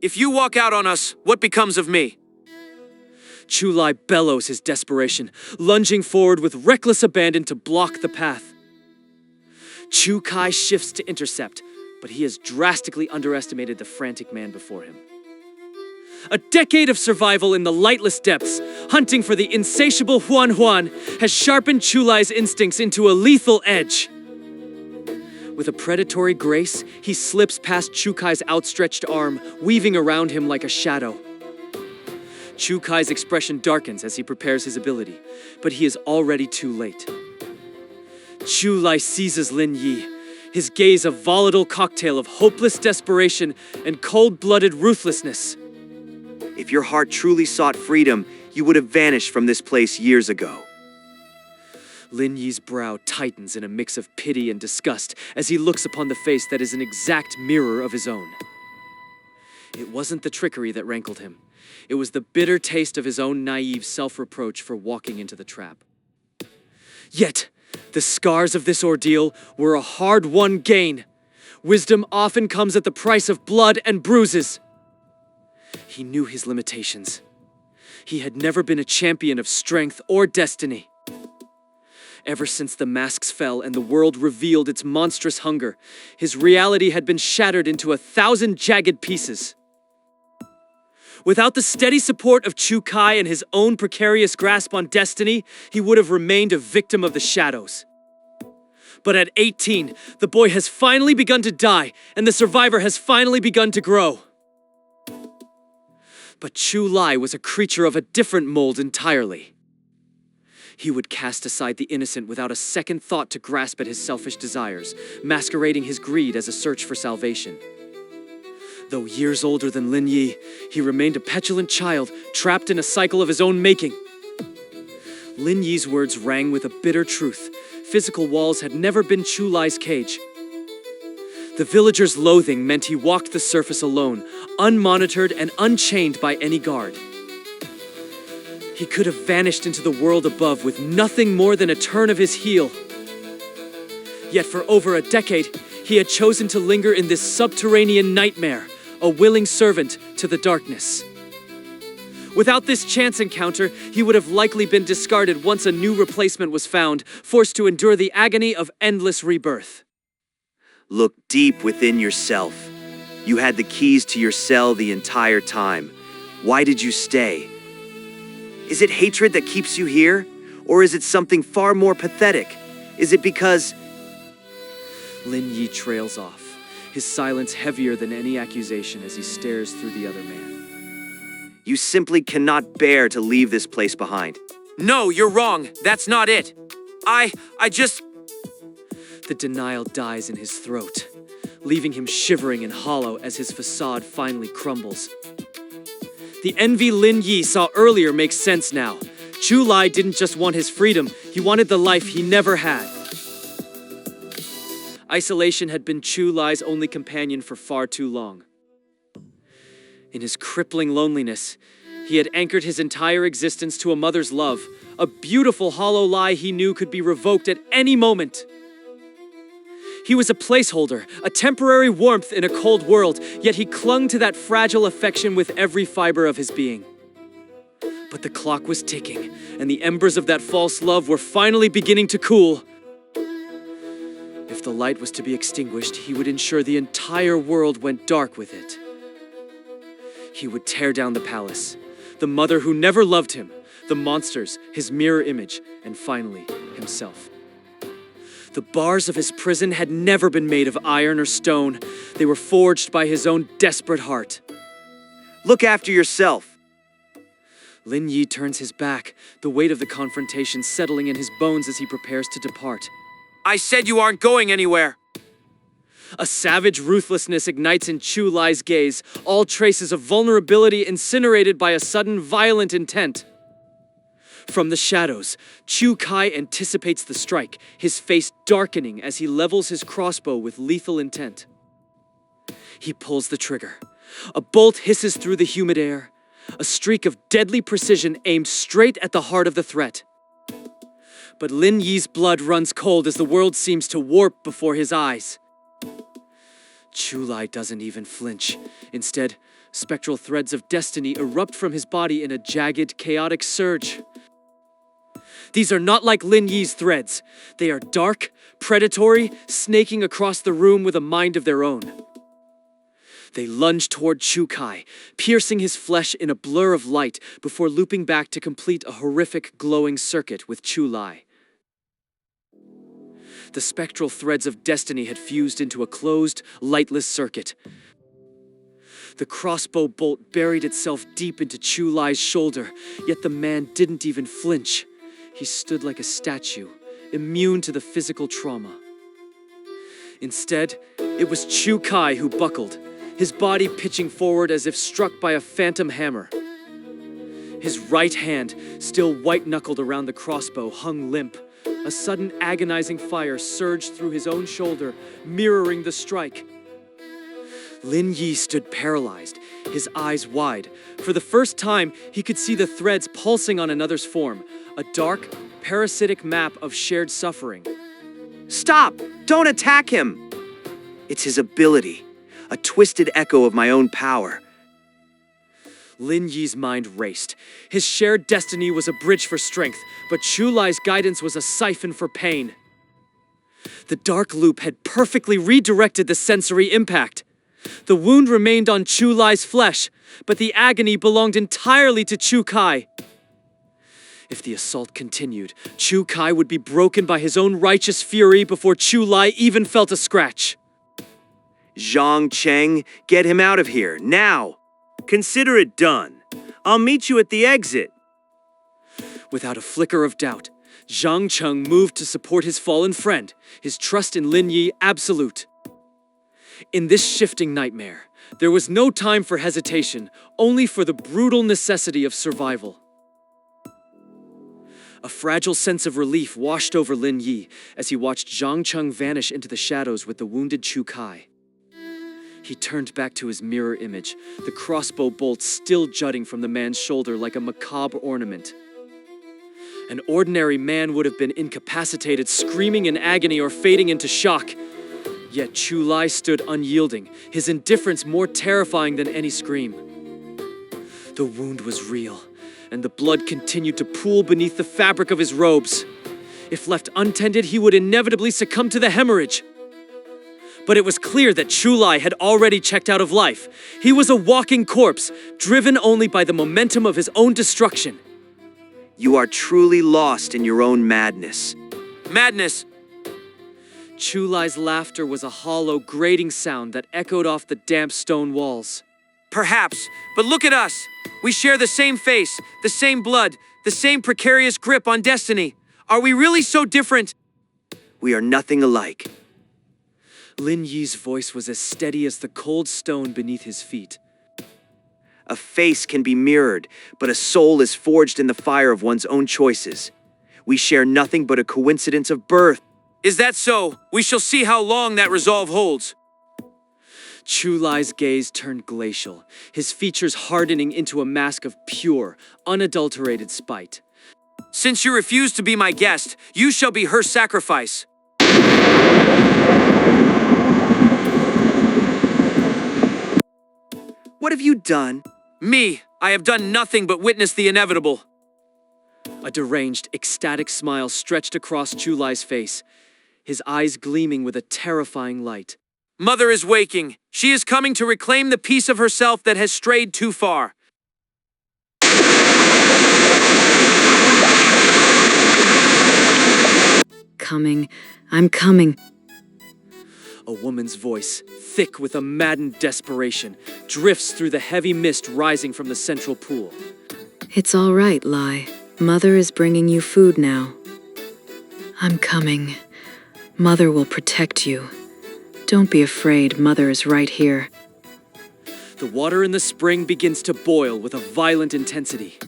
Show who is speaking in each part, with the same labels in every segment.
Speaker 1: If you walk out on us, what becomes of me?
Speaker 2: Chu Lai bellows his desperation, lunging forward with reckless abandon to block the path. Chu Kai shifts to intercept, but he has drastically underestimated the frantic man before him. A decade of survival in the lightless depths, hunting for the insatiable Huan Huan, has sharpened Chu Lai's instincts into a lethal edge. With a predatory grace, he slips past Chu Kai's outstretched arm, weaving around him like a shadow. Chu Kai's expression darkens as he prepares his ability, but he is already too late. Chu Lai seizes Lin Yi, his gaze a volatile cocktail of hopeless desperation and cold-blooded ruthlessness.
Speaker 3: If your heart truly sought freedom, you would have vanished from this place years ago.
Speaker 2: Lin Yi's brow tightens in a mix of pity and disgust as he looks upon the face that is an exact mirror of his own. It wasn't the trickery that rankled him. It was the bitter taste of his own naive self-reproach for walking into the trap. Yet, the scars of this ordeal were a hard-won gain. Wisdom often comes at the price of blood and bruises. He knew his limitations. He had never been a champion of strength or destiny. Ever since the masks fell and the world revealed its monstrous hunger, his reality had been shattered into 1,000 jagged pieces. Without the steady support of Chu Kai and his own precarious grasp on destiny, he would have remained a victim of the shadows. But at 18, the boy has finally begun to die, and the survivor has finally begun to grow. But Chu Lai was a creature of a different mold entirely. He would cast aside the innocent without a second thought to grasp at his selfish desires, masquerading his greed as a search for salvation. Though years older than Lin Yi, he remained a petulant child, trapped in a cycle of his own making. Lin Yi's words rang with a bitter truth. Physical walls had never been Chu Lai's cage. The villagers' loathing meant he walked the surface alone, unmonitored and unchained by any guard. He could have vanished into the world above with nothing more than a turn of his heel. Yet for over a decade, he had chosen to linger in this subterranean nightmare, a willing servant to the darkness. Without this chance encounter, he would have likely been discarded once a new replacement was found, forced to endure the agony of endless rebirth.
Speaker 3: Look deep within yourself. You had the keys to your cell the entire time. Why did you stay? Is it hatred that keeps you here? Or is it something far more pathetic? Is it because...
Speaker 2: Lin Yi trails off, his silence heavier than any accusation as he stares through the other man.
Speaker 3: You simply cannot bear to leave this place behind.
Speaker 1: No, you're wrong. That's not it. I just...
Speaker 2: The denial dies in his throat, leaving him shivering and hollow as his facade finally crumbles. The envy Lin Yi saw earlier makes sense now. Chu Lai didn't just want his freedom, he wanted the life he never had. Isolation had been Chu Lai's only companion for far too long. In his crippling loneliness, he had anchored his entire existence to a mother's love, a beautiful hollow lie he knew could be revoked at any moment. He was a placeholder, a temporary warmth in a cold world, yet he clung to that fragile affection with every fiber of his being. But the clock was ticking, and the embers of that false love were finally beginning to cool. If the light was to be extinguished, he would ensure the entire world went dark with it. He would tear down the palace, the mother who never loved him, the monsters, his mirror image, and finally, himself. The bars of his prison had never been made of iron or stone. They were forged by his own desperate heart.
Speaker 3: Look after yourself.
Speaker 2: Lin Yi turns his back, the weight of the confrontation settling in his bones as he prepares to depart.
Speaker 1: I said you aren't going anywhere.
Speaker 2: A savage ruthlessness ignites in Chu Lai's gaze, all traces of vulnerability incinerated by a sudden violent intent. From the shadows, Chu Kai anticipates the strike, his face darkening as he levels his crossbow with lethal intent. He pulls the trigger. A bolt hisses through the humid air, a streak of deadly precision aimed straight at the heart of the threat. But Lin Yi's blood runs cold as the world seems to warp before his eyes. Chu Lai doesn't even flinch. Instead, Spectral threads of destiny erupt from his body in a jagged, chaotic surge. These are not like Lin Yi's threads. They are dark, predatory, snaking across the room with a mind of their own. They lunge toward Chu Kai, piercing his flesh in a blur of light before looping back to complete a horrific glowing circuit with Chu Lai. The spectral threads of destiny had fused into a closed, lightless circuit. The crossbow bolt buried itself deep into Chu Lai's shoulder, yet the man didn't even flinch. He stood like a statue, immune to the physical trauma. Instead, it was Chu Kai who buckled, his body pitching forward as if struck by a phantom hammer. His right hand, still white-knuckled around the crossbow, hung limp. A sudden agonizing fire surged through his own shoulder, mirroring the strike. Lin Yi stood paralyzed, his eyes wide. For the first time, he could see the threads pulsing on another's form, a dark, parasitic map of shared suffering.
Speaker 3: Stop! Don't attack him! It's his ability, a twisted echo of my own power.
Speaker 2: Lin Yi's mind raced. His shared destiny was a bridge for strength, but Chu Lai's guidance was a siphon for pain. The dark loop had perfectly redirected the sensory impact. The wound remained on Chu Lai's flesh, but the agony belonged entirely to Chu Kai. If the assault continued, Chu Kai would be broken by his own righteous fury before Chu Lai even felt a scratch.
Speaker 3: Zhang Cheng, get him out of here, now!
Speaker 4: Consider it done. I'll meet you at the exit.
Speaker 2: Without a flicker of doubt, Zhang Cheng moved to support his fallen friend, his trust in Lin Yi absolute. In this shifting nightmare, there was no time for hesitation, only for the brutal necessity of survival. A fragile sense of relief washed over Lin Yi as he watched Zhang Cheng vanish into the shadows with the wounded Chu Kai. He turned back to his mirror image, the crossbow bolt still jutting from the man's shoulder like a macabre ornament. An ordinary man would have been incapacitated, screaming in agony or fading into shock. Yet Chu Lai stood unyielding, his indifference more terrifying than any scream. The wound was real, and the blood continued to pool beneath the fabric of his robes. If left untended, he would inevitably succumb to the hemorrhage. But it was clear that Chu Lai had already checked out of life. He was a walking corpse, driven only by the momentum of his own destruction.
Speaker 3: You are truly lost in your own madness.
Speaker 1: Madness!
Speaker 2: Chu Lai's laughter was a hollow, grating sound that echoed off the damp stone walls.
Speaker 1: Perhaps, but look at us. We share the same face, the same blood, the same precarious grip on destiny. Are we really so different?
Speaker 3: We are nothing alike.
Speaker 2: Lin Yi's voice was as steady as the cold stone beneath his feet.
Speaker 3: A face can be mirrored, but a soul is forged in the fire of one's own choices. We share nothing but a coincidence of birth.
Speaker 1: Is that so? We shall see how long that resolve holds.
Speaker 2: Chu Lai's gaze turned glacial, his features hardening into a mask of pure, unadulterated spite.
Speaker 1: Since you refuse to be my guest, you shall be her sacrifice.
Speaker 3: What have you done?
Speaker 1: Me, I have done nothing but witness the inevitable.
Speaker 2: A deranged, ecstatic smile stretched across Chu Lai's face, his eyes gleaming with a terrifying light.
Speaker 1: Mother is waking. She is coming to reclaim the piece of herself that has strayed too far.
Speaker 5: Coming. I'm coming.
Speaker 2: A woman's voice, thick with a maddened desperation, drifts through the heavy mist rising from the central pool.
Speaker 5: It's all right, Lai. Mother is bringing you food now. I'm coming. Mother will protect you. Don't be afraid, Mother is right here.
Speaker 2: The water in the spring begins to boil with a violent intensity.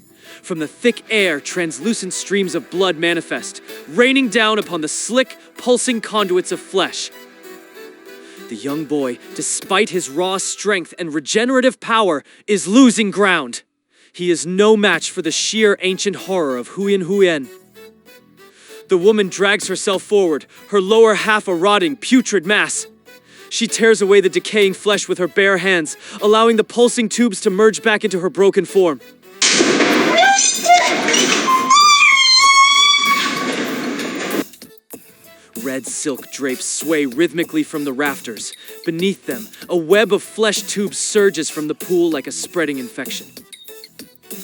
Speaker 2: From the thick air, translucent streams of blood manifest, raining down upon the slick, pulsing conduits of flesh. The young boy, despite his raw strength and regenerative power, is losing ground. He is no match for the sheer ancient horror of Huyan Huyan. The woman drags herself forward, her lower half a rotting, putrid mass. She tears away the decaying flesh with her bare hands, allowing the pulsing tubes to merge back into her broken form. Red silk drapes sway rhythmically from the rafters. Beneath them, a web of flesh tubes surges from the pool like a spreading infection.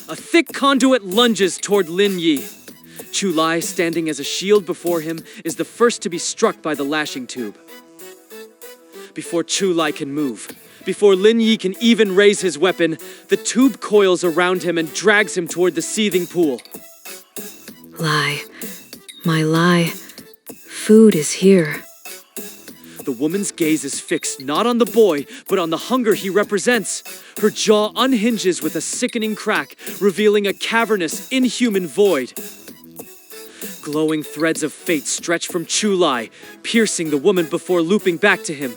Speaker 2: A thick conduit lunges toward Lin Yi. Chu Lai, standing as a shield before him, is the first to be struck by the lashing tube. Before Chu Lai can move, before Lin Yi can even raise his weapon, the tube coils around him and drags him toward the seething pool.
Speaker 5: Lai, my Lai, food is here.
Speaker 2: The woman's gaze is fixed not on the boy, but on the hunger he represents. Her jaw unhinges with a sickening crack, revealing a cavernous, inhuman void. Glowing threads of fate stretch from Chu Lai, piercing the woman before looping back to him.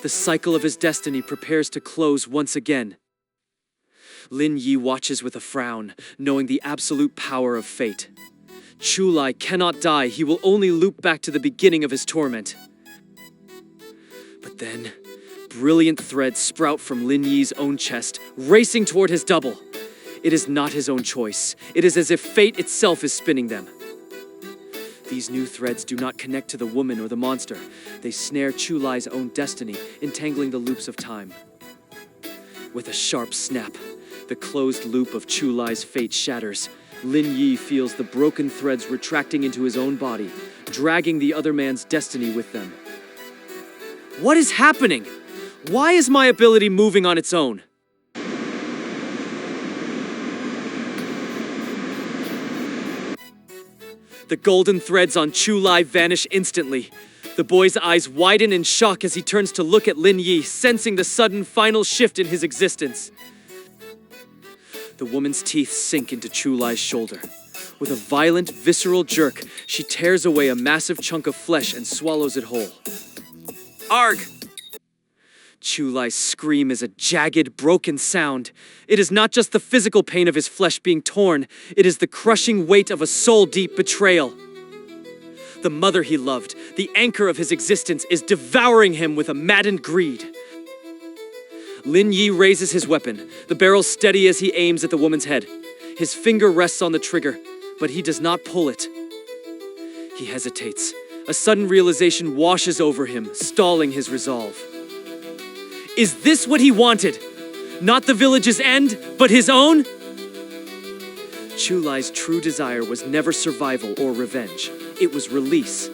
Speaker 2: The cycle of his destiny prepares to close once again. Lin Yi watches with a frown, knowing the absolute power of fate. Chu Lai cannot die, he will only loop back to the beginning of his torment. But then, brilliant threads sprout from Lin Yi's own chest, racing toward his double. It is not his own choice. It is as if fate itself is spinning them. These new threads do not connect to the woman or the monster. They snare Chu Lai's own destiny, entangling the loops of time. With a sharp snap, the closed loop of Chu Lai's fate shatters. Lin Yi feels the broken threads retracting into his own body, dragging the other man's destiny with them. What is happening? Why is my ability moving on its own? The golden threads on Chu Lai vanish instantly. The boy's eyes widen in shock as he turns to look at Lin Yi, sensing the sudden final shift in his existence. The woman's teeth sink into Chu Lai's shoulder. With a violent, visceral jerk, she tears away a massive chunk of flesh and swallows it whole.
Speaker 1: Arg!
Speaker 2: Chu Lai's scream is a jagged, broken sound. It is not just the physical pain of his flesh being torn, it is the crushing weight of a soul-deep betrayal. The mother he loved, the anchor of his existence, is devouring him with a maddened greed. Lin Yi raises his weapon, the barrel steady as he aims at the woman's head. His finger rests on the trigger, but he does not pull it. He hesitates. A sudden realization washes over him, stalling his resolve. Is this what he wanted? Not the village's end, but his own? Chu Lai's true desire was never survival or revenge. It was release.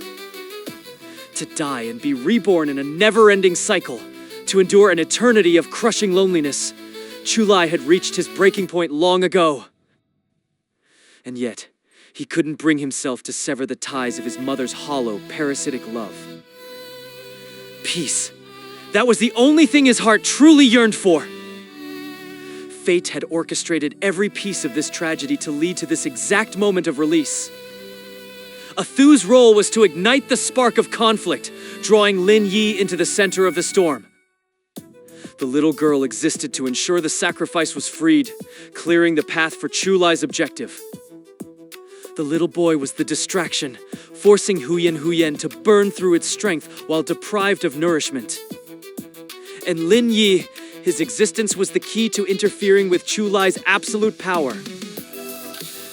Speaker 2: To die and be reborn in a never-ending cycle, to endure an eternity of crushing loneliness. Chu Lai had reached his breaking point long ago. And yet, he couldn't bring himself to sever the ties of his mother's hollow, parasitic love. Peace. That was the only thing his heart truly yearned for. Fate had orchestrated every piece of this tragedy to lead to this exact moment of release. Athu's role was to ignite the spark of conflict, drawing Lin Yi into the center of the storm. The little girl existed to ensure the sacrifice was freed, clearing the path for Chu Lai's objective. The little boy was the distraction, forcing Huyen to burn through its strength while deprived of nourishment. And Lin Yi, his existence was the key to interfering with Chu Lai's absolute power.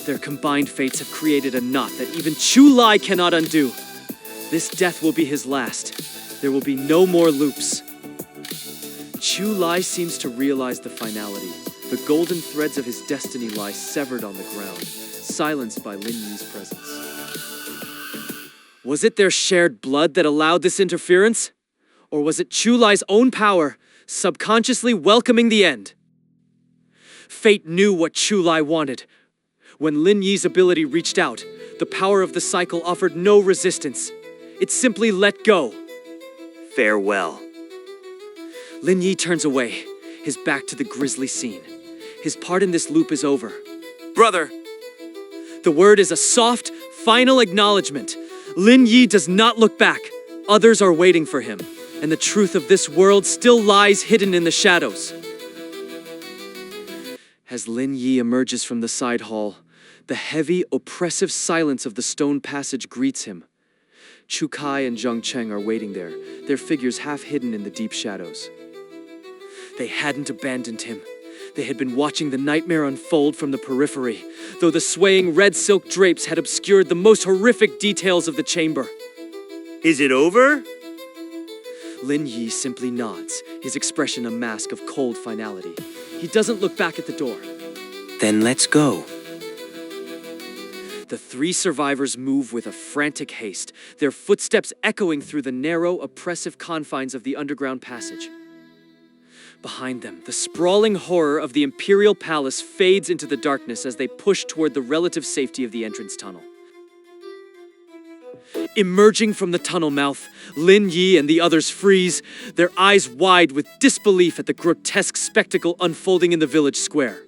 Speaker 2: Their combined fates have created a knot that even Chu Lai cannot undo. This death will be his last. There will be no more loops. Chu Lai seems to realize the finality. The golden threads of his destiny lie severed on the ground, silenced by Lin Yi's presence. Was it their shared blood that allowed this interference? Or was it Chu Lai's own power, subconsciously welcoming the end? Fate knew what Chu Lai wanted. When Lin Yi's ability reached out, the power of the cycle offered no resistance. It simply let go.
Speaker 3: Farewell.
Speaker 2: Lin Yi turns away, his back to the grisly scene. His part in this loop is over.
Speaker 1: Brother!
Speaker 2: The word is a soft, final acknowledgement. Lin Yi does not look back. Others are waiting for him, and the truth of this world still lies hidden in the shadows. As Lin Yi emerges from the side hall, the heavy, oppressive silence of the stone passage greets him. Chu Kai and Zheng Cheng are waiting there, their figures half hidden in the deep shadows. They hadn't abandoned him. They had been watching the nightmare unfold from the periphery, though the swaying red silk drapes had obscured the most horrific details of the chamber.
Speaker 4: Is it over?
Speaker 2: Lin Yi simply nods, his expression a mask of cold finality. He doesn't look back at the door.
Speaker 6: Then let's go.
Speaker 2: The three survivors move with a frantic haste, their footsteps echoing through the narrow, oppressive confines of the underground passage. Behind them, the sprawling horror of the Imperial Palace fades into the darkness as they push toward the relative safety of the entrance tunnel. Emerging from the tunnel mouth, Lin Yi and the others freeze, their eyes wide with disbelief at the grotesque spectacle unfolding in the village square.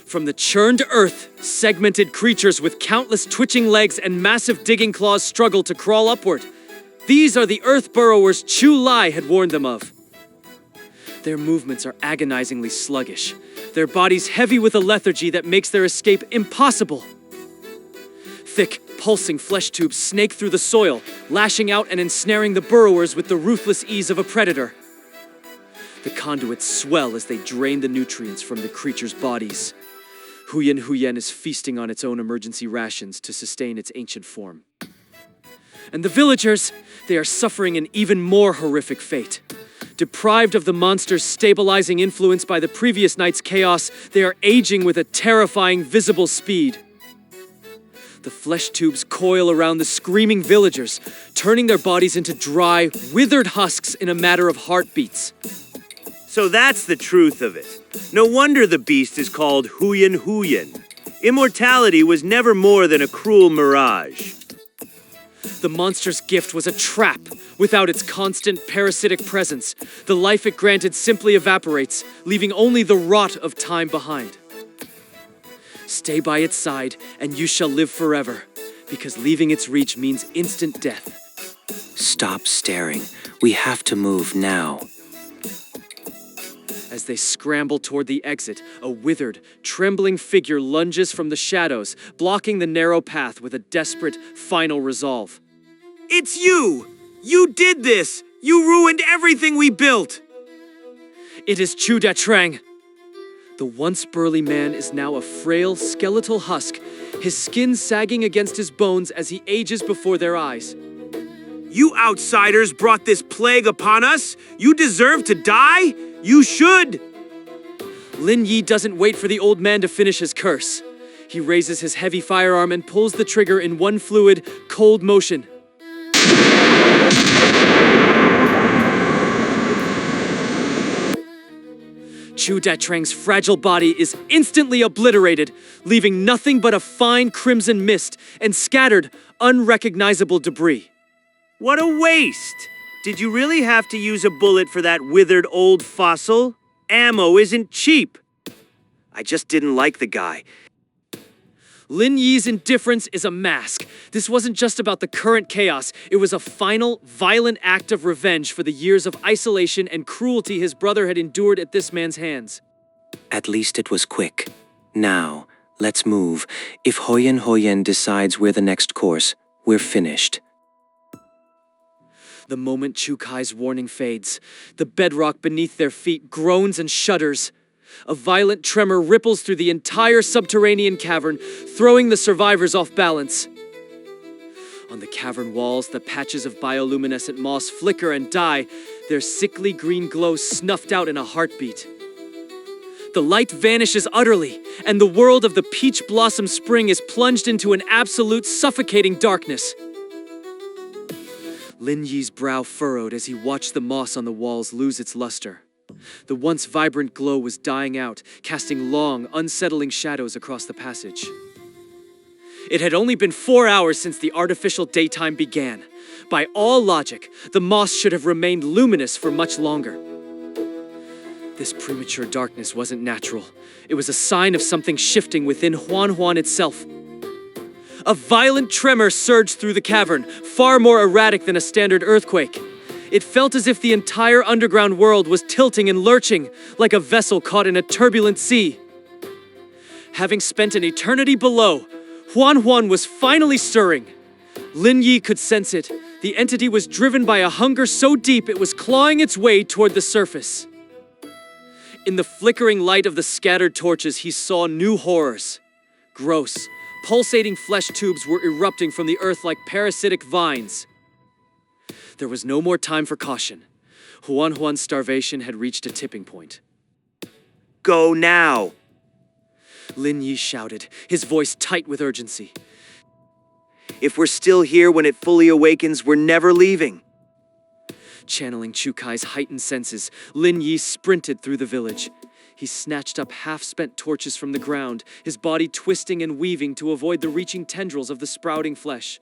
Speaker 2: From the churned earth, segmented creatures with countless twitching legs and massive digging claws struggle to crawl upward. These are the earth burrowers Chu Lai had warned them of. Their movements are agonizingly sluggish, their bodies heavy with a lethargy that makes their escape impossible. Thick, pulsing flesh tubes snake through the soil, lashing out and ensnaring the burrowers with the ruthless ease of a predator. The conduits swell as they drain the nutrients from the creatures' bodies. Huyen is feasting on its own emergency rations to sustain its ancient form. And the villagers, they are suffering an even more horrific fate. Deprived of the monster's stabilizing influence by the previous night's chaos, they are aging with a terrifying visible speed. The flesh tubes coil around the screaming villagers, turning their bodies into dry, withered husks in a matter of heartbeats.
Speaker 4: So that's the truth of it. No wonder the beast is called Huyen. Immortality was never more than a cruel mirage.
Speaker 2: The monster's gift was a trap. Without its constant parasitic presence, the life it granted simply evaporates, leaving only the rot of time behind. Stay by its side, and you shall live forever, because leaving its reach means instant death.
Speaker 6: Stop staring. We have to move now.
Speaker 2: As they scramble toward the exit, a withered, trembling figure lunges from the shadows, blocking the narrow path with a desperate, final resolve.
Speaker 1: It's you! You did this! You ruined everything we built!
Speaker 2: It is Chu Datrang. The once burly man is now a frail, skeletal husk, his skin sagging against his bones as he ages before their eyes.
Speaker 1: You outsiders brought this plague upon us! You deserve to die! You should!
Speaker 2: Lin Yi doesn't wait for the old man to finish his curse. He raises his heavy firearm and pulls the trigger in one fluid, cold motion. Chu Datrang's fragile body is instantly obliterated, leaving nothing but a fine crimson mist and scattered, unrecognizable debris.
Speaker 4: What a waste! Did you really have to use a bullet for that withered old fossil? Ammo isn't cheap.
Speaker 3: I just didn't like the guy.
Speaker 2: Lin Yi's indifference is a mask. This wasn't just about the current chaos. It was a final, violent act of revenge for the years of isolation and cruelty his brother had endured at this man's hands.
Speaker 6: At least it was quick. Now, let's move. If Huyen decides we're the next course, we're finished.
Speaker 2: The moment Chu Kai's warning fades, the bedrock beneath their feet groans and shudders. A violent tremor ripples through the entire subterranean cavern, throwing the survivors off balance. On the cavern walls, the patches of bioluminescent moss flicker and die, their sickly green glow snuffed out in a heartbeat. The light vanishes utterly, and the world of the peach blossom spring is plunged into an absolute suffocating darkness. Lin Yi's brow furrowed as he watched the moss on the walls lose its luster. The once vibrant glow was dying out, casting long, unsettling shadows across the passage. It had only been 4 hours since the artificial daytime began. By all logic, the moss should have remained luminous for much longer. This premature darkness wasn't natural. It was a sign of something shifting within Huan itself. A violent tremor surged through the cavern, far more erratic than a standard earthquake. It felt as if the entire underground world was tilting and lurching, like a vessel caught in a turbulent sea. Having spent an eternity below, Huan was finally stirring. Lin Yi could sense it. The entity was driven by a hunger so deep it was clawing its way toward the surface. In the flickering light of the scattered torches, he saw new horrors. Gross, pulsating flesh tubes were erupting from the earth like parasitic vines. There was no more time for caution. Huan's starvation had reached a tipping point.
Speaker 3: Go now!
Speaker 2: Lin Yi shouted, his voice tight with urgency.
Speaker 3: If we're still here when it fully awakens, we're never leaving.
Speaker 2: Channeling Chukai's heightened senses, Lin Yi sprinted through the village. He snatched up half-spent torches from the ground, his body twisting and weaving to avoid the reaching tendrils of the sprouting flesh.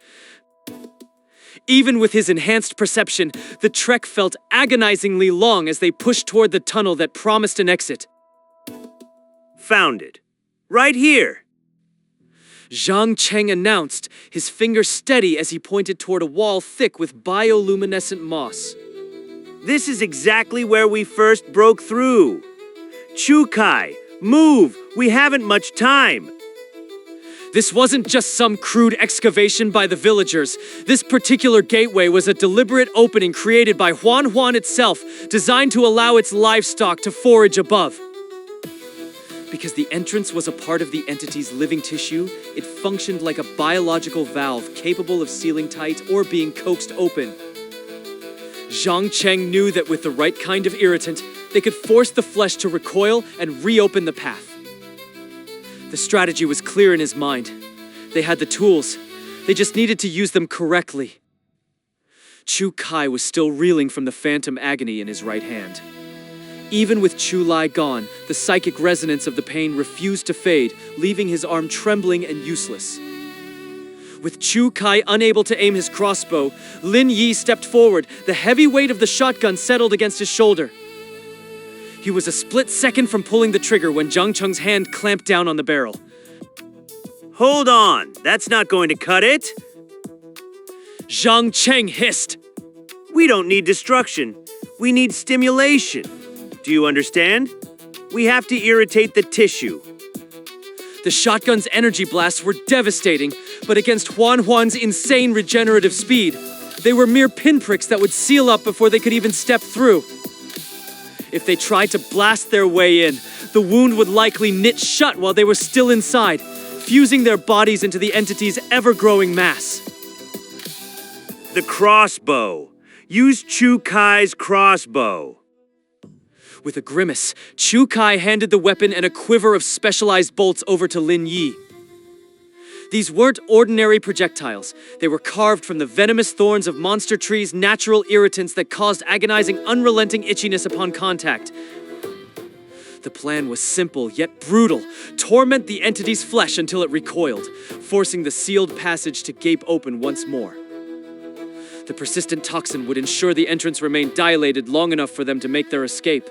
Speaker 2: Even with his enhanced perception, the trek felt agonizingly long as they pushed toward the tunnel that promised an exit.
Speaker 4: Found it. Right here.
Speaker 2: Zhang Cheng announced, his finger steady as he pointed toward a wall thick with bioluminescent moss.
Speaker 4: This is exactly where we first broke through. Chukai, move! We haven't much time.
Speaker 2: This wasn't just some crude excavation by the villagers. This particular gateway was a deliberate opening created by Huan itself, designed to allow its livestock to forage above. Because the entrance was a part of the entity's living tissue, it functioned like a biological valve capable of sealing tight or being coaxed open. Zhang Cheng knew that with the right kind of irritant, they could force the flesh to recoil and reopen the path. The strategy was clear in his mind. They had the tools. They just needed to use them correctly. Chu Kai was still reeling from the phantom agony in his right hand. Even with Chu Lai gone, the psychic resonance of the pain refused to fade, leaving his arm trembling and useless. With Chu Kai unable to aim his crossbow, Lin Yi stepped forward, the heavy weight of the shotgun settled against his shoulder. He was a split second from pulling the trigger when Zhang Cheng's hand clamped down on the barrel.
Speaker 4: Hold on, that's not going to cut it.
Speaker 2: Zhang Cheng hissed.
Speaker 4: We don't need destruction. We need stimulation. Do you understand? We have to irritate the tissue.
Speaker 2: The shotgun's energy blasts were devastating, but against Huan's insane regenerative speed, they were mere pinpricks that would seal up before they could even step through. If they tried to blast their way in, the wound would likely knit shut while they were still inside, fusing their bodies into the entity's ever-growing mass.
Speaker 4: The crossbow. Use Chu Kai's crossbow.
Speaker 2: With a grimace, Chu Kai handed the weapon and a quiver of specialized bolts over to Lin Yi. These weren't ordinary projectiles. They were carved from the venomous thorns of monster trees' natural irritants that caused agonizing, unrelenting itchiness upon contact. The plan was simple yet brutal. Torment the entity's flesh until it recoiled, forcing the sealed passage to gape open once more. The persistent toxin would ensure the entrance remained dilated long enough for them to make their escape.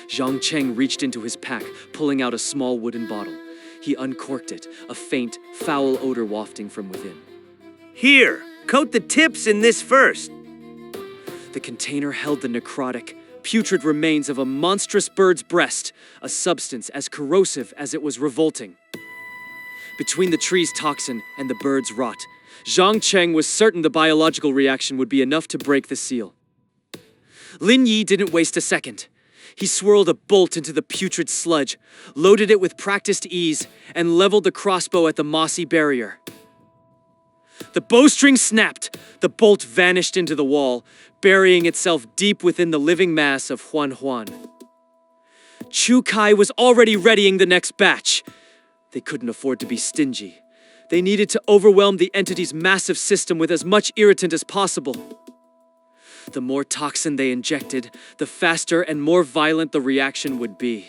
Speaker 2: Zhang Cheng reached into his pack, pulling out a small wooden bottle. He uncorked it, a faint, foul odor wafting from within.
Speaker 4: Here, coat the tips in this first.
Speaker 2: The container held the necrotic, putrid remains of a monstrous bird's breast, a substance as corrosive as it was revolting. Between the tree's toxin and the bird's rot, Zhang Cheng was certain the biological reaction would be enough to break the seal. Lin Yi didn't waste a second. He swirled a bolt into the putrid sludge, loaded it with practiced ease, and leveled the crossbow at the mossy barrier. The bowstring snapped. The bolt vanished into the wall, burying itself deep within the living mass of Huan. Chu Kai was already readying the next batch. They couldn't afford to be stingy. They needed to overwhelm the entity's massive system with as much irritant as possible. The more toxin they injected, the faster and more violent the reaction would be.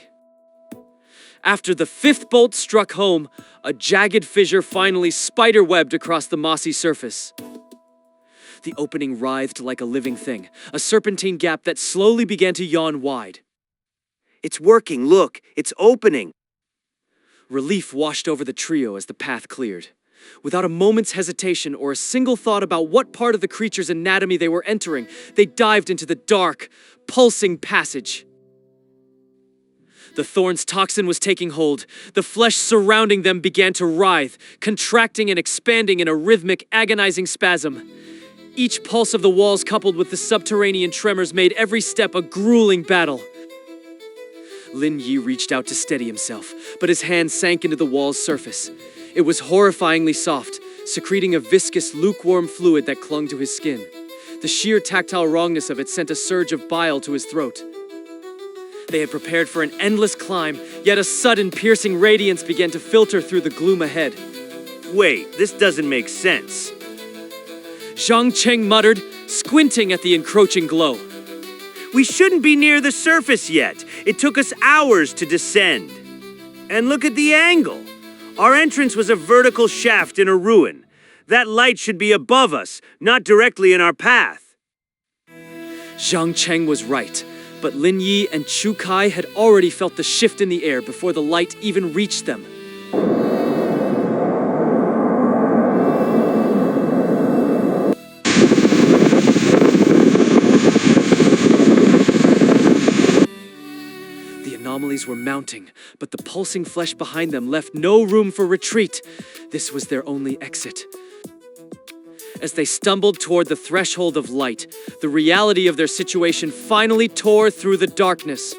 Speaker 2: After the fifth bolt struck home, a jagged fissure finally spiderwebbed across the mossy surface. The opening writhed like a living thing, a serpentine gap that slowly began to yawn wide.
Speaker 3: It's working, look, it's opening.
Speaker 2: Relief washed over the trio as the path cleared. Without a moment's hesitation or a single thought about what part of the creature's anatomy they were entering, they dived into the dark, pulsing passage. The thorn's toxin was taking hold. The flesh surrounding them began to writhe, contracting and expanding in a rhythmic, agonizing spasm. Each pulse of the walls coupled with the subterranean tremors made every step a grueling battle. Lin Yi reached out to steady himself, but his hand sank into the wall's surface. It was horrifyingly soft, secreting a viscous, lukewarm fluid that clung to his skin. The sheer tactile wrongness of it sent a surge of bile to his throat. They had prepared for an endless climb, yet a sudden piercing radiance began to filter through the gloom ahead.
Speaker 4: Wait, this doesn't make sense.
Speaker 2: Zhang Cheng muttered, squinting at the encroaching glow.
Speaker 4: We shouldn't be near the surface yet. It took us hours to descend. And look at the angle. Our entrance was a vertical shaft in a ruin. That light should be above us, not directly in our path.
Speaker 2: Zhang Cheng was right, but Lin Yi and Chu Kai had already felt the shift in the air before the light even reached them. The anomalies were mounting, but the pulsing flesh behind them left no room for retreat. This was their only exit. As they stumbled toward the threshold of light, the reality of their situation finally tore through the darkness.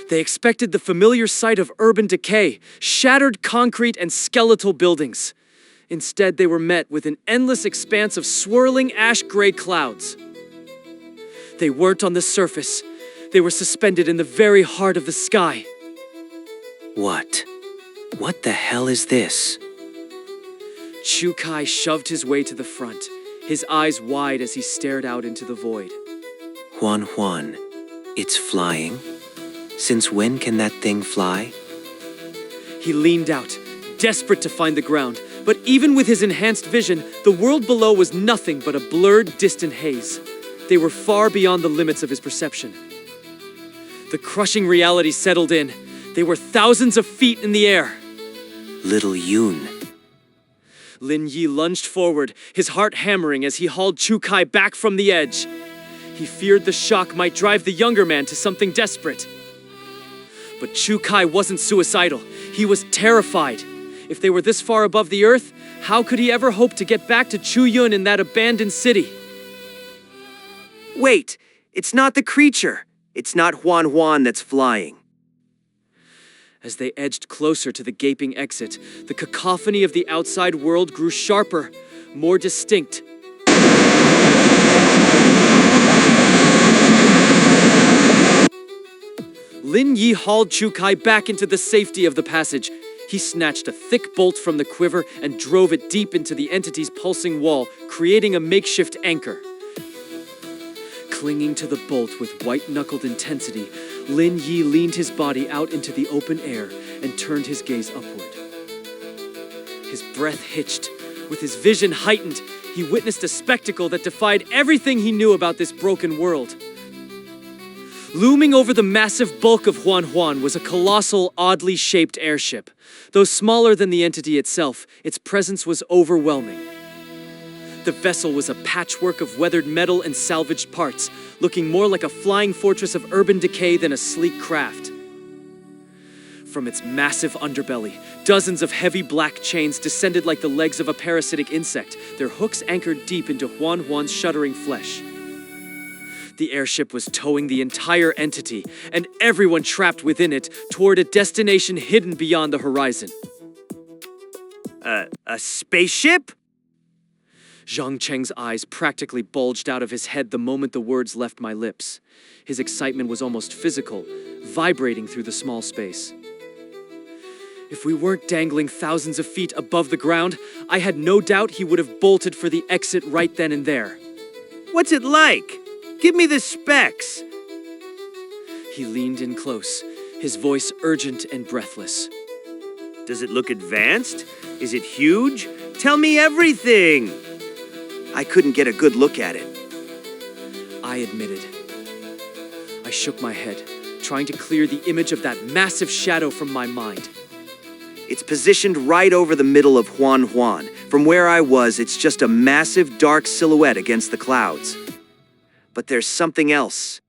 Speaker 2: They expected the familiar sight of urban decay, shattered concrete and skeletal buildings. Instead, they were met with an endless expanse of swirling ash-gray clouds. They weren't on the surface. They were suspended in the very heart of the sky.
Speaker 6: What? What the hell is this?
Speaker 2: Chu Kai shoved his way to the front, his eyes wide as he stared out into the void.
Speaker 6: Huan, it's flying? Since when can that thing fly?
Speaker 2: He leaned out, desperate to find the ground, but even with his enhanced vision, the world below was nothing but a blurred, distant haze. They were far beyond the limits of his perception. The crushing reality settled in. They were thousands of feet in the air.
Speaker 6: Little Yoon.
Speaker 2: Lin Yi lunged forward, his heart hammering as he hauled Chu Kai back from the edge. He feared the shock might drive the younger man to something desperate. But Chu Kai wasn't suicidal. He was terrified. If they were this far above the earth, how could he ever hope to get back to Chu Yun in that abandoned city?
Speaker 3: Wait, it's not the creature. It's not Huan that's flying.
Speaker 2: As they edged closer to the gaping exit, the cacophony of the outside world grew sharper, more distinct. Lin Yi hauled Chu Kai back into the safety of the passage. He snatched a thick bolt from the quiver and drove it deep into the entity's pulsing wall, creating a makeshift anchor. Clinging to the bolt with white-knuckled intensity, Lin Yi leaned his body out into the open air and turned his gaze upward. His breath hitched. With his vision heightened, he witnessed a spectacle that defied everything he knew about this broken world. Looming over the massive bulk of Huan was a colossal, oddly shaped airship. Though smaller than the entity itself, its presence was overwhelming. The vessel was a patchwork of weathered metal and salvaged parts, looking more like a flying fortress of urban decay than a sleek craft. From its massive underbelly, dozens of heavy black chains descended like the legs of a parasitic insect, their hooks anchored deep into Huan's shuddering flesh. The airship was towing the entire entity, and everyone trapped within it, toward a destination hidden beyond the horizon.
Speaker 4: A spaceship?
Speaker 2: Zhang Cheng's eyes practically bulged out of his head the moment the words left my lips. His excitement was almost physical, vibrating through the small space. If we weren't dangling thousands of feet above the ground, I had no doubt he would have bolted for the exit right then and there.
Speaker 4: What's it like? Give me the specs.
Speaker 2: He leaned in close, his voice urgent and breathless.
Speaker 4: Does it look advanced? Is it huge? Tell me everything!
Speaker 3: I couldn't get a good look at it.
Speaker 2: I admitted. I shook my head, trying to clear the image of that massive shadow from my mind.
Speaker 3: It's positioned right over the middle of Huan. From where I was, it's just a massive dark silhouette against the clouds. But there's something else.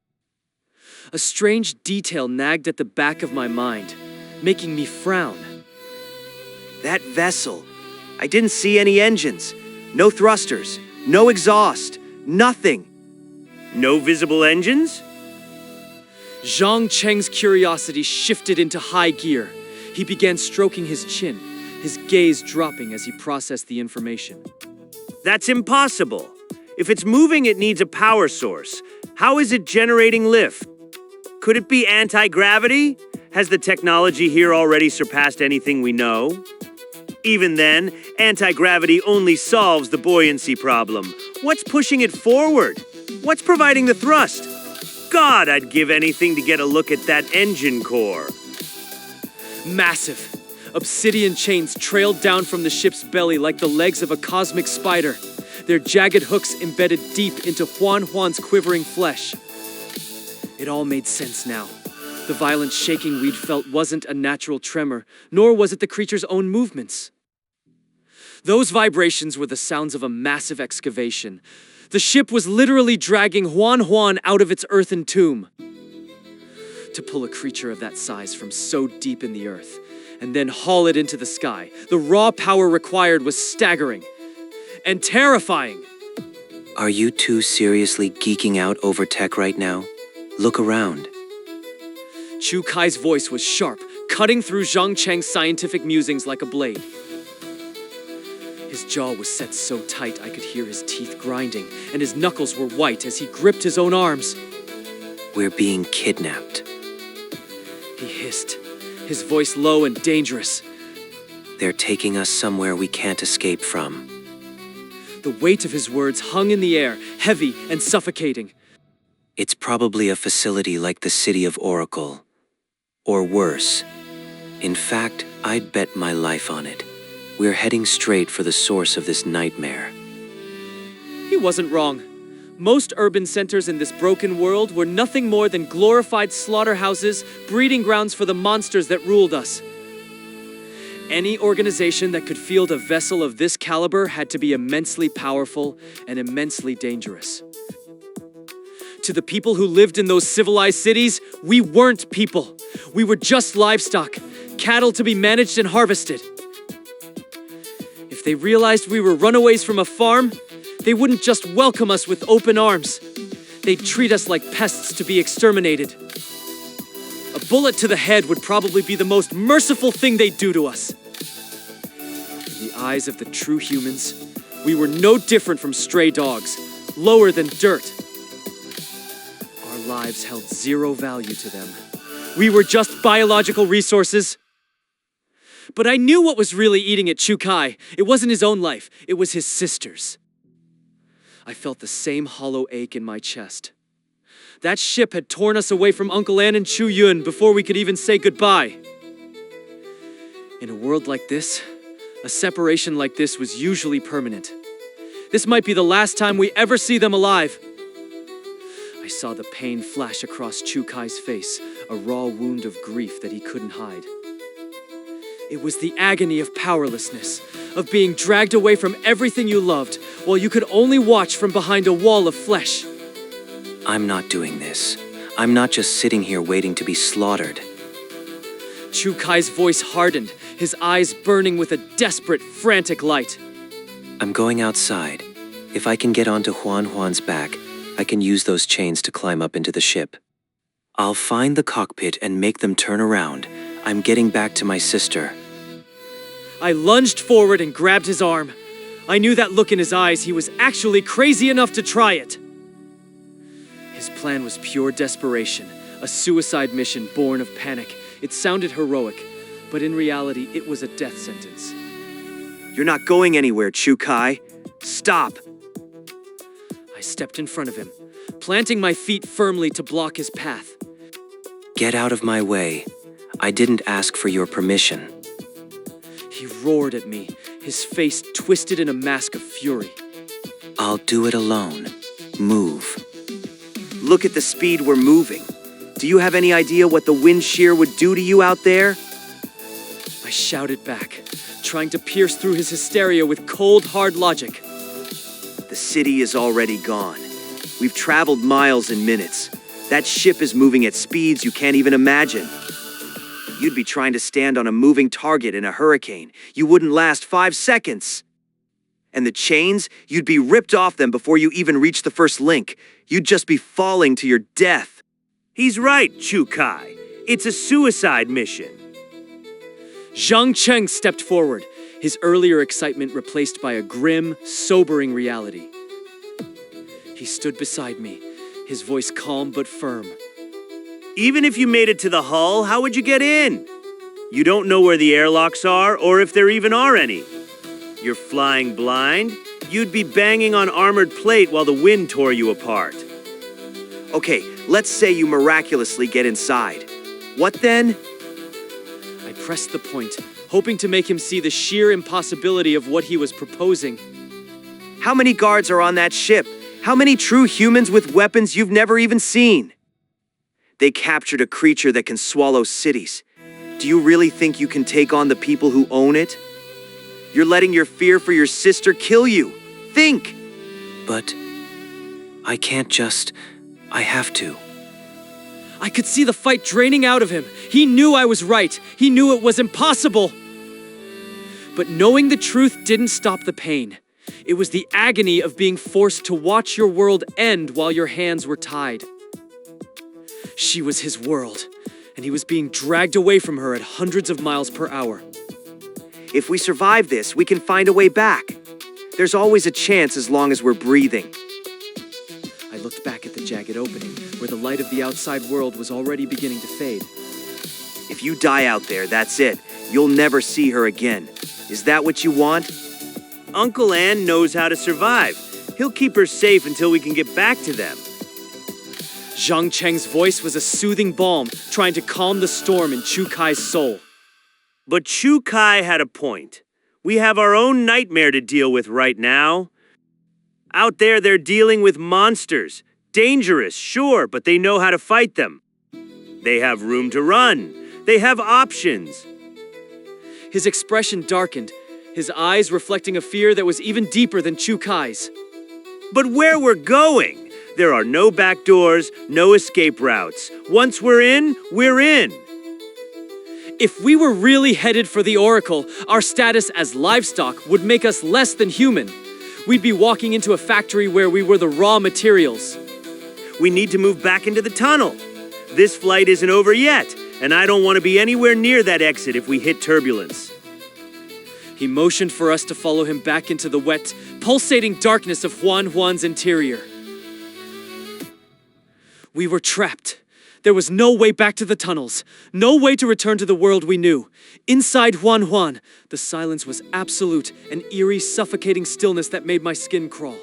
Speaker 2: A strange detail nagged at the back of my mind, making me frown.
Speaker 3: That vessel. I didn't see any engines. No thrusters. No exhaust. Nothing.
Speaker 4: No visible engines?
Speaker 2: Zhang Cheng's curiosity shifted into high gear. He began stroking his chin, his gaze dropping as he processed the information.
Speaker 4: That's impossible. If it's moving, it needs a power source. How is it generating lift? Could it be anti-gravity? Has the technology here already surpassed anything we know? Even then, anti-gravity only solves the buoyancy problem. What's pushing it forward? What's providing the thrust? God, I'd give anything to get a look at that engine core.
Speaker 2: Massive. Obsidian chains trailed down from the ship's belly like the legs of a cosmic spider, their jagged hooks embedded deep into Huan's quivering flesh. It all made sense now. The violent shaking we'd felt wasn't a natural tremor, nor was it the creature's own movements. Those vibrations were the sounds of a massive excavation. The ship was literally dragging Huan out of its earthen tomb. To pull a creature of that size from so deep in the earth, and then haul it into the sky, the raw power required was staggering and terrifying.
Speaker 6: Are you two seriously geeking out over tech right now? Look around.
Speaker 2: Chu Kai's voice was sharp, cutting through Zhang Cheng's scientific musings like a blade. His jaw was set so tight I could hear his teeth grinding, and his knuckles were white as he gripped his own arms.
Speaker 6: We're being kidnapped.
Speaker 2: He hissed, his voice low and dangerous.
Speaker 6: They're taking us somewhere we can't escape from.
Speaker 2: The weight of his words hung in the air, heavy and suffocating.
Speaker 6: It's probably a facility like the city of Oracle. Or worse. In fact, I'd bet my life on it. We're heading straight for the source of this nightmare.
Speaker 2: He wasn't wrong. Most urban centers in this broken world were nothing more than glorified slaughterhouses, breeding grounds for the monsters that ruled us. Any organization that could field a vessel of this caliber had to be immensely powerful and immensely dangerous. To the people who lived in those civilized cities, we weren't people. We were just livestock, cattle to be managed and harvested. If they realized we were runaways from a farm, they wouldn't just welcome us with open arms. They'd treat us like pests to be exterminated. A bullet to the head would probably be the most merciful thing they'd do to us. In the eyes of the true humans, we were no different from stray dogs, lower than dirt. Our lives held zero value to them. We were just biological resources. But I knew what was really eating at Chu Kai. It wasn't his own life, it was his sister's. I felt the same hollow ache in my chest. That ship had torn us away from Uncle An and Chu Yun before we could even say goodbye. In a world like this, a separation like this was usually permanent. This might be the last time we ever see them alive. I saw the pain flash across Chu Kai's face, a raw wound of grief that he couldn't hide. It was the agony of powerlessness, of being dragged away from everything you loved, while you could only watch from behind a wall of flesh.
Speaker 6: I'm not doing this. I'm not just sitting here waiting to be slaughtered.
Speaker 2: Chu Kai's voice hardened, his eyes burning with a desperate, frantic light.
Speaker 6: I'm going outside. If I can get onto Huan's back, I can use those chains to climb up into the ship. I'll find the cockpit and make them turn around. I'm getting back to my sister.
Speaker 2: I lunged forward and grabbed his arm. I knew that look in his eyes. He was actually crazy enough to try it. His plan was pure desperation, a suicide mission born of panic. It sounded heroic, but in reality, it was a death sentence.
Speaker 3: You're not going anywhere, Chu Kai. Stop.
Speaker 2: I stepped in front of him, planting my feet firmly to block his path.
Speaker 6: Get out of my way. I didn't ask for your permission.
Speaker 2: He roared at me, his face twisted in a mask of fury.
Speaker 6: I'll do it alone. Move.
Speaker 3: Look at the speed we're moving. Do you have any idea what the wind shear would do to you out there?
Speaker 2: I shouted back, trying to pierce through his hysteria with cold, hard logic.
Speaker 3: The city is already gone. We've traveled miles in minutes. That ship is moving at speeds you can't even imagine. You'd be trying to stand on a moving target in a hurricane. You wouldn't last 5 seconds. And the chains, you'd be ripped off them before you even reach the first link. You'd just be falling to your death.
Speaker 4: He's right, Chu-Kai. It's a suicide mission.
Speaker 2: Zhang Cheng stepped forward, his earlier excitement replaced by a grim, sobering reality. He stood beside me, his voice calm but firm.
Speaker 4: Even if you made it to the hull, how would you get in? You don't know where the airlocks are, or if there even are any. You're flying blind? You'd be banging on armored plate while the wind tore you apart.
Speaker 3: Okay, let's say you miraculously get inside. What then?
Speaker 2: I pressed the point, hoping to make him see the sheer impossibility of what he was proposing.
Speaker 3: How many guards are on that ship? How many true humans with weapons you've never even seen? They captured a creature that can swallow cities. Do you really think you can take on the people who own it? You're letting your fear for your sister kill you. Think!
Speaker 6: But I can't just... I have to.
Speaker 2: I could see the fight draining out of him. He knew I was right. He knew it was impossible. But knowing the truth didn't stop the pain. It was the agony of being forced to watch your world end while your hands were tied. She was his world, and he was being dragged away from her at hundreds of miles per hour.
Speaker 3: If we survive this, we can find a way back. There's always a chance as long as we're breathing.
Speaker 2: I looked back at the jagged opening, where the light of the outside world was already beginning to fade.
Speaker 3: If you die out there, that's it. You'll never see her again. Is that what you want?
Speaker 4: Uncle Ann knows how to survive. He'll keep her safe until we can get back to them.
Speaker 2: Zhang Cheng's voice was a soothing balm, trying to calm the storm in Chu-Kai's soul.
Speaker 4: But Chu-Kai had a point. We have our own nightmare to deal with right now. Out there, they're dealing with monsters. Dangerous, sure, but they know how to fight them. They have room to run. They have options.
Speaker 2: His expression darkened, his eyes reflecting a fear that was even deeper than Chu-Kai's.
Speaker 4: But where we're going, there are no back doors, no escape routes. Once we're in, we're in.
Speaker 2: If we were really headed for the Oracle, our status as livestock would make us less than human. We'd be walking into a factory where we were the raw materials.
Speaker 4: We need to move back into the tunnel. This flight isn't over yet, and I don't want to be anywhere near that exit if we hit turbulence.
Speaker 2: He motioned for us to follow him back into the wet, pulsating darkness of Huan's interior. We were trapped. There was no way back to the tunnels, no way to return to the world we knew. Inside Huan, the silence was absolute, an eerie, suffocating stillness that made my skin crawl.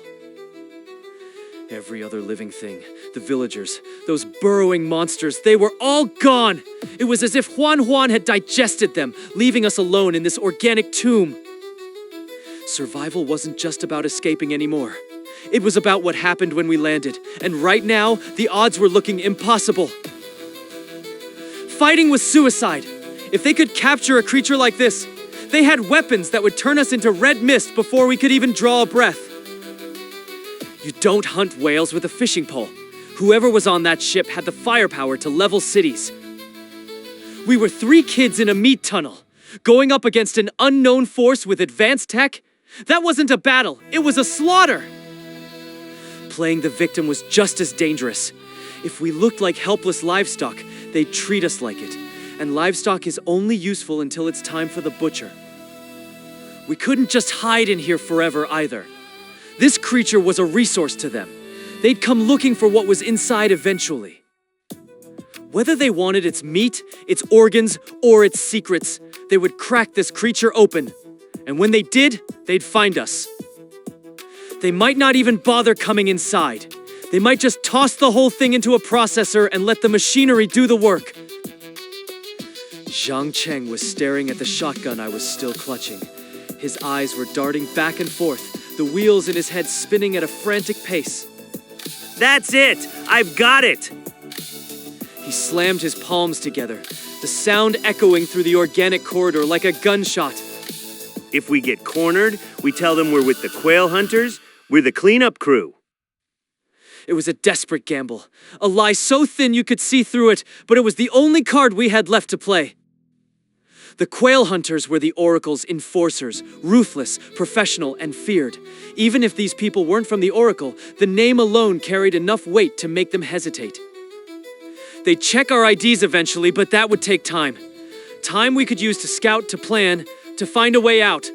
Speaker 2: Every other living thing, the villagers, those burrowing monsters, they were all gone. It was as if Huan had digested them, leaving us alone in this organic tomb. Survival wasn't just about escaping anymore. It was about what happened when we landed, and right now, the odds were looking impossible. Fighting was suicide. If they could capture a creature like this, they had weapons that would turn us into red mist before we could even draw a breath. You don't hunt whales with a fishing pole. Whoever was on that ship had the firepower to level cities. We were 3 kids in a meat tunnel, going up against an unknown force with advanced tech. That wasn't a battle, it was a slaughter. Playing the victim was just as dangerous. If we looked like helpless livestock, they'd treat us like it. And livestock is only useful until it's time for the butcher. We couldn't just hide in here forever either. This creature was a resource to them. They'd come looking for what was inside eventually. Whether they wanted its meat, its organs, or its secrets, they would crack this creature open. And when they did, they'd find us. They might not even bother coming inside. They might just toss the whole thing into a processor and let the machinery do the work. Zhang Cheng was staring at the shotgun I was still clutching. His eyes were darting back and forth, the wheels in his head spinning at a frantic pace.
Speaker 4: That's it! I've got it!
Speaker 2: He slammed his palms together, the sound echoing through the organic corridor like a gunshot.
Speaker 4: If we get cornered, we tell them we're with the quail hunters, we're the cleanup crew.
Speaker 2: It was a desperate gamble. A lie so thin you could see through it, but it was the only card we had left to play. The Quail Hunters were the Oracle's enforcers, ruthless, professional, and feared. Even if these people weren't from the Oracle, the name alone carried enough weight to make them hesitate. They'd check our IDs eventually, but that would take time. Time we could use to scout, to plan, to find a way out.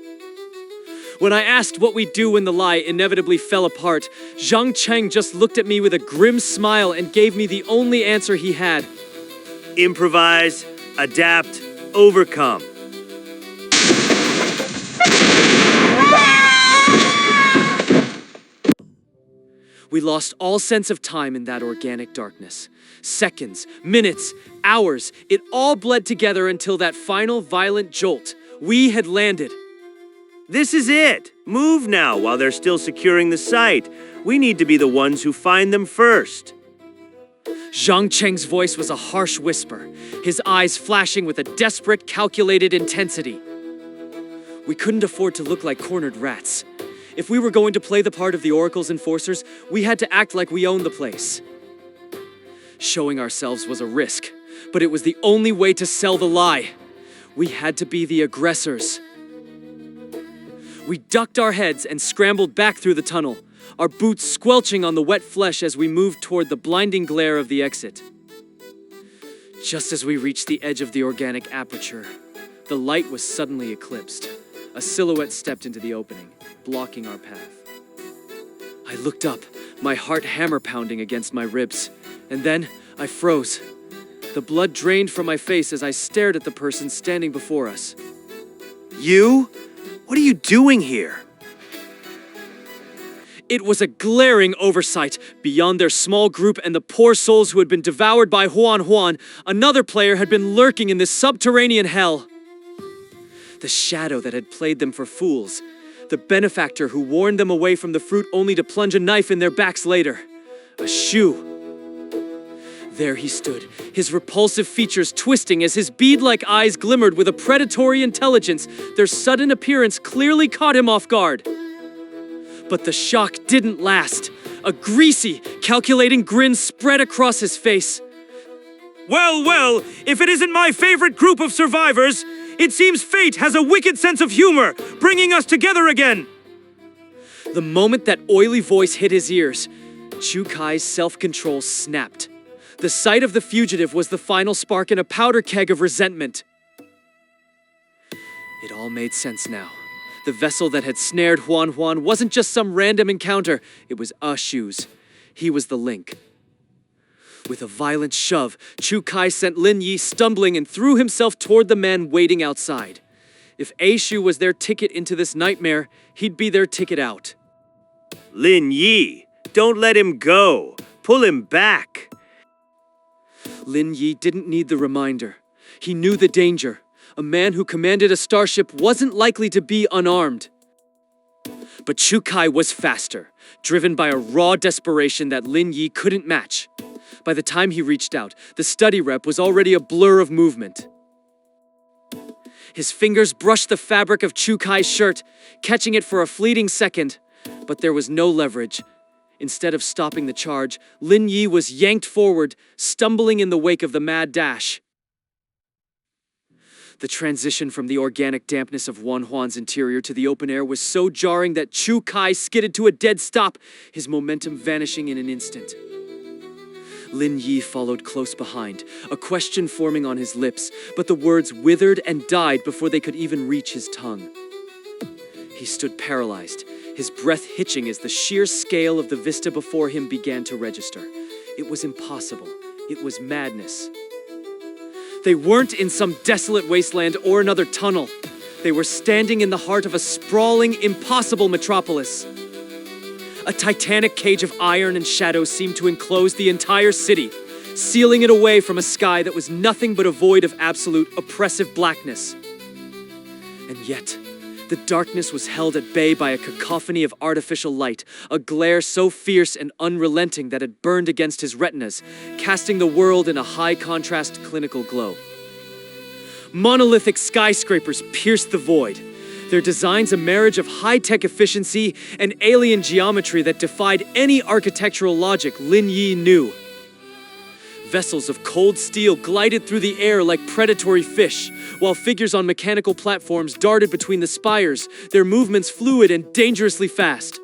Speaker 2: When I asked what we'd do when the lie inevitably fell apart, Zhang Cheng just looked at me with a grim smile and gave me the only answer he had.
Speaker 4: Improvise, adapt, overcome.
Speaker 2: We lost all sense of time in that organic darkness. Seconds, minutes, hours, it all bled together until that final violent jolt. We had landed.
Speaker 4: This is it. Move now while they're still securing the site. We need to be the ones who find them first.
Speaker 2: Zhang Cheng's voice was a harsh whisper, his eyes flashing with a desperate, calculated intensity. We couldn't afford to look like cornered rats. If we were going to play the part of the Oracle's enforcers, we had to act like we owned the place. Showing ourselves was a risk, but it was the only way to sell the lie. We had to be the aggressors. We ducked our heads and scrambled back through the tunnel, our boots squelching on the wet flesh as we moved toward the blinding glare of the exit. Just as we reached the edge of the organic aperture, the light was suddenly eclipsed. A silhouette stepped into the opening, blocking our path. I looked up, my heart hammer pounding against my ribs, and then I froze. The blood drained from my face as I stared at the person standing before us.
Speaker 3: You? What are you doing here?
Speaker 2: It was a glaring oversight. Beyond their small group and the poor souls who had been devoured by Huan, another player had been lurking in this subterranean hell. The shadow that had played them for fools. The benefactor who warned them away from the fruit only to plunge a knife in their backs later. A shoe. There he stood, his repulsive features twisting as his bead-like eyes glimmered with a predatory intelligence. Their sudden appearance clearly caught him off guard. But the shock didn't last. A greasy, calculating grin spread across his face.
Speaker 4: Well, if it isn't my favorite group of survivors, it seems fate has a wicked sense of humor, bringing us together again.
Speaker 2: The moment that oily voice hit his ears, Chu Kai's self-control snapped. The sight of the fugitive was the final spark in a powder keg of resentment. It all made sense now. The vessel that had snared Huan wasn't just some random encounter, it was A Shu's. He was the link. With a violent shove, Chu Kai sent Lin Yi stumbling and threw himself toward the man waiting outside. If A Shu was their ticket into this nightmare, he'd be their ticket out.
Speaker 4: Lin Yi, don't let him go. Pull him back.
Speaker 2: Lin Yi didn't need the reminder. He knew the danger. A man who commanded a starship wasn't likely to be unarmed. But Chu Kai was faster, driven by a raw desperation that Lin Yi couldn't match. By the time he reached out, the study rep was already a blur of movement. His fingers brushed the fabric of Chu Kai's shirt, catching it for a fleeting second, but there was no leverage. Instead of stopping the charge, Lin Yi was yanked forward, stumbling in the wake of the mad dash. The transition from the organic dampness of Huan's interior to the open air was so jarring that Chu Kai skidded to a dead stop, his momentum vanishing in an instant. Lin Yi followed close behind, a question forming on his lips, but the words withered and died before they could even reach his tongue. He stood paralyzed, his breath hitching as the sheer scale of the vista before him began to register. It was impossible. It was madness. They weren't in some desolate wasteland or another tunnel. They were standing in the heart of a sprawling, impossible metropolis. A titanic cage of iron and shadow seemed to enclose the entire city, sealing it away from a sky that was nothing but a void of absolute, oppressive blackness. And yet, the darkness was held at bay by a cacophony of artificial light, a glare so fierce and unrelenting that it burned against his retinas, casting the world in a high-contrast clinical glow. Monolithic skyscrapers pierced the void. Their designs a marriage of high-tech efficiency and alien geometry that defied any architectural logic Lin Yi knew. Vessels of cold steel glided through the air like predatory fish, while figures on mechanical platforms darted between the spires, their movements fluid and dangerously fast.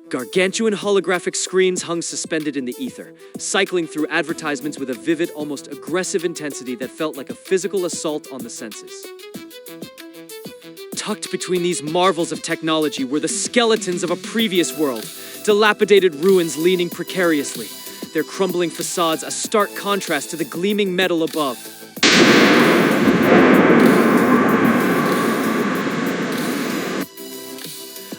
Speaker 2: Gargantuan holographic screens hung suspended in the ether, cycling through advertisements with a vivid, almost aggressive intensity that felt like a physical assault on the senses. Tucked between these marvels of technology were the skeletons of a previous world, dilapidated ruins leaning precariously, their crumbling facades a stark contrast to the gleaming metal above.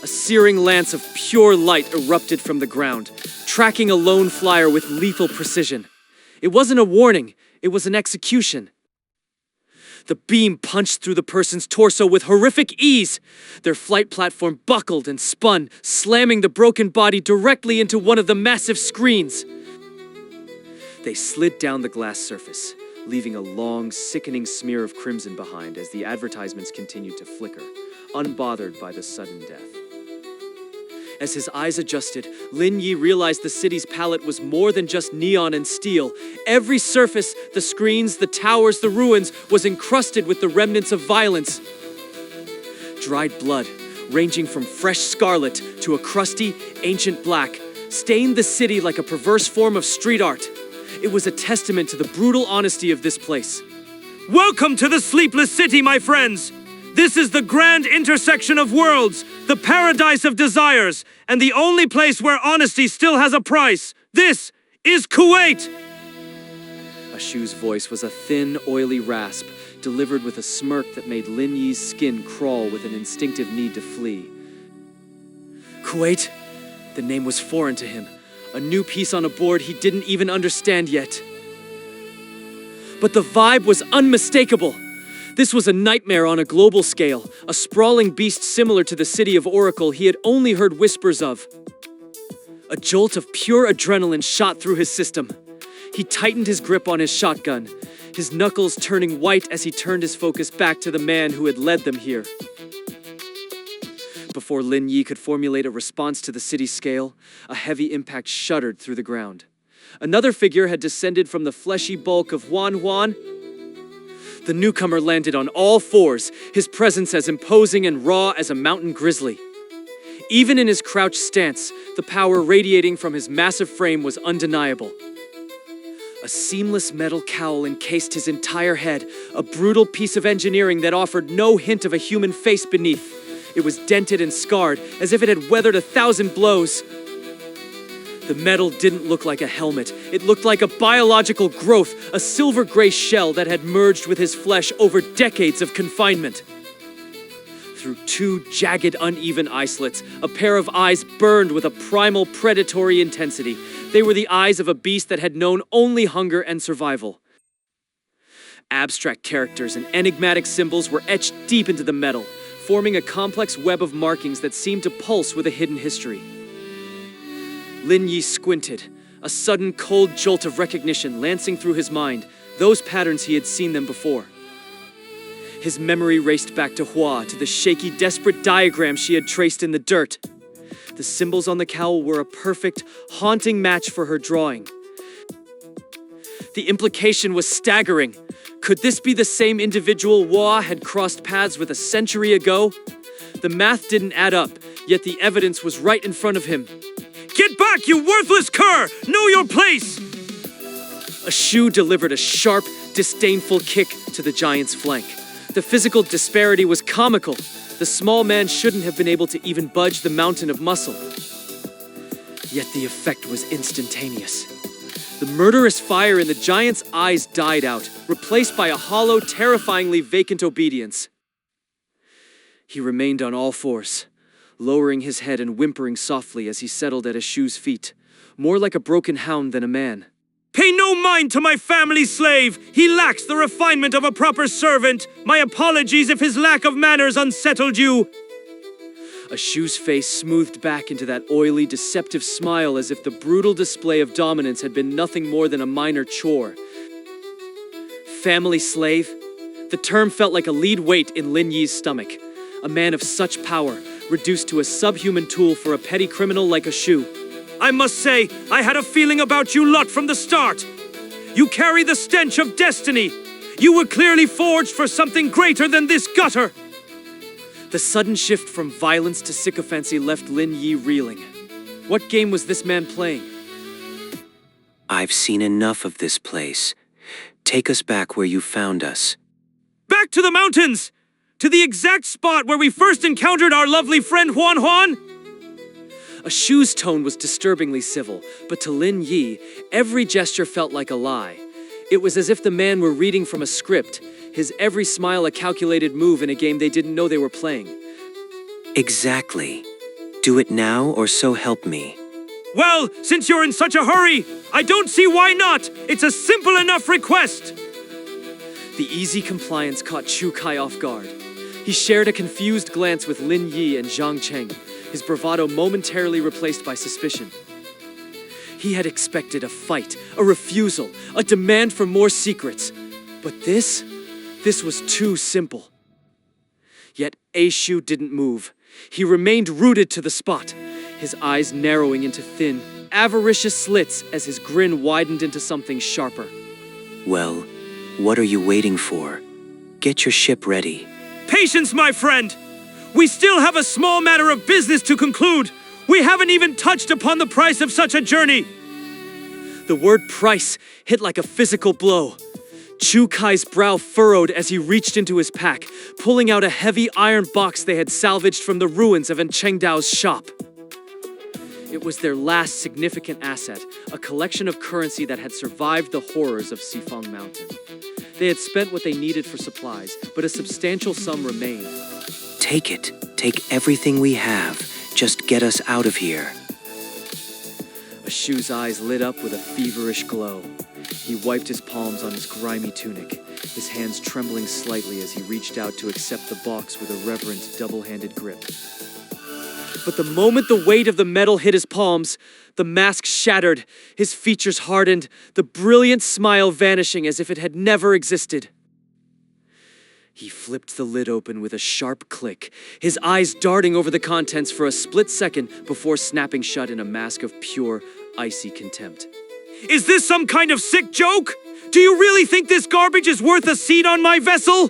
Speaker 2: A searing lance of pure light erupted from the ground, tracking a lone flyer with lethal precision. It wasn't a warning, it was an execution. The beam punched through the person's torso with horrific ease. Their flight platform buckled and spun, slamming the broken body directly into one of the massive screens. They slid down the glass surface, leaving a long, sickening smear of crimson behind as the advertisements continued to flicker, unbothered by the sudden death. As his eyes adjusted, Lin Yi realized the city's palette was more than just neon and steel. Every surface, the screens, the towers, the ruins, was encrusted with the remnants of violence. Dried blood, ranging from fresh scarlet to a crusty, ancient black, stained the city like a perverse form of street art. It was a testament to the brutal honesty of this place.
Speaker 4: Welcome to the Sleepless City, my friends! This is the grand intersection of worlds, the paradise of desires, and the only place where honesty still has a price. This is Kuwait!
Speaker 2: Ashu's voice was a thin, oily rasp, delivered with a smirk that made Lin Yi's skin crawl with an instinctive need to flee. Kuwait? The name was foreign to him, a new piece on a board he didn't even understand yet. But the vibe was unmistakable. This was a nightmare on a global scale, a sprawling beast similar to the city of Oracle he had only heard whispers of. A jolt of pure adrenaline shot through his system. He tightened his grip on his shotgun, his knuckles turning white as he turned his focus back to the man who had led them here. Before Lin Yi could formulate a response to the city's scale, a heavy impact shuddered through the ground. Another figure had descended from the fleshy bulk of Huan. The newcomer landed on all fours, his presence as imposing and raw as a mountain grizzly. Even in his crouched stance, the power radiating from his massive frame was undeniable. A seamless metal cowl encased his entire head, a brutal piece of engineering that offered no hint of a human face beneath. It was dented and scarred, as if it had weathered 1,000 blows. The metal didn't look like a helmet. It looked like a biological growth, a silver-gray shell that had merged with his flesh over decades of confinement. Through two jagged, uneven eye slits, a pair of eyes burned with a primal, predatory intensity. They were the eyes of a beast that had known only hunger and survival. Abstract characters and enigmatic symbols were etched deep into the metal, forming a complex web of markings that seemed to pulse with a hidden history. Lin Yi squinted, a sudden cold jolt of recognition lancing through his mind, those patterns he had seen them before. His memory raced back to Hua, to the shaky, desperate diagram she had traced in the dirt. The symbols on the cowl were a perfect, haunting match for her drawing. The implication was staggering. Could this be the same individual Hua had crossed paths with a century ago? The math didn't add up, yet the evidence was right in front of him.
Speaker 4: Get back, you worthless cur! Know your place!
Speaker 2: Ashu delivered a sharp, disdainful kick to the giant's flank. The physical disparity was comical. The small man shouldn't have been able to even budge the mountain of muscle. Yet the effect was instantaneous. The murderous fire in the giant's eyes died out, replaced by a hollow, terrifyingly vacant obedience. He remained on all fours, lowering his head and whimpering softly as he settled at Ashu's feet, more like a broken hound than a man.
Speaker 4: Pay no mind to my family slave! He lacks the refinement of a proper servant! My apologies if his lack of manners unsettled you!
Speaker 2: Ashu's face smoothed back into that oily, deceptive smile as if the brutal display of dominance had been nothing more than a minor chore. Family slave? The term felt like a lead weight in Lin Yi's stomach. A man of such power, reduced to a subhuman tool for a petty criminal like a shoe.
Speaker 1: I must say, I had a feeling about you lot from the start. You carry the stench of destiny. You were clearly forged for something greater than this gutter.
Speaker 2: The sudden shift from violence to sycophancy left Lin Yi reeling. What game was this man playing?
Speaker 6: I've seen enough of this place. Take us back where you found us.
Speaker 1: Back to the mountains! To the exact spot where we first encountered our lovely friend Huan.
Speaker 2: A shoe's tone was disturbingly civil, but to Lin Yi, every gesture felt like a lie. It was as if the man were reading from a script, his every smile a calculated move in a game they didn't know they were playing.
Speaker 6: Exactly. Do it now or so help me.
Speaker 1: Well, since you're in such a hurry, I don't see why not. It's a simple enough request.
Speaker 2: The easy compliance caught Chu Kai off guard. He shared a confused glance with Lin Yi and Zhang Cheng, his bravado momentarily replaced by suspicion. He had expected a fight, a refusal, a demand for more secrets. But this was too simple. Yet Aishu didn't move. He remained rooted to the spot, his eyes narrowing into thin, avaricious slits as his grin widened into something sharper.
Speaker 6: Well, what are you waiting for? Get your ship ready.
Speaker 1: Patience, my friend! We still have a small matter of business to conclude. We haven't even touched upon the price of such a journey.
Speaker 2: The word price hit like a physical blow. Chu Kai's brow furrowed as he reached into his pack, pulling out a heavy iron box they had salvaged from the ruins of Chengdao's shop. It was their last significant asset, a collection of currency that had survived the horrors of Sifang Mountain. They had spent what they needed for supplies, but a substantial sum remained.
Speaker 6: Take it. Take everything we have. Just get us out of here.
Speaker 2: Ashu's eyes lit up with a feverish glow. He wiped his palms on his grimy tunic, his hands trembling slightly as he reached out to accept the box with a reverent, double-handed grip. But the moment the weight of the metal hit his palms, the mask shattered, his features hardened, the brilliant smile vanishing as if it had never existed. He flipped the lid open with a sharp click, his eyes darting over the contents for a split second before snapping shut in a mask of pure, icy contempt.
Speaker 1: Is this some kind of sick joke? Do you really think this garbage is worth a seat on my vessel?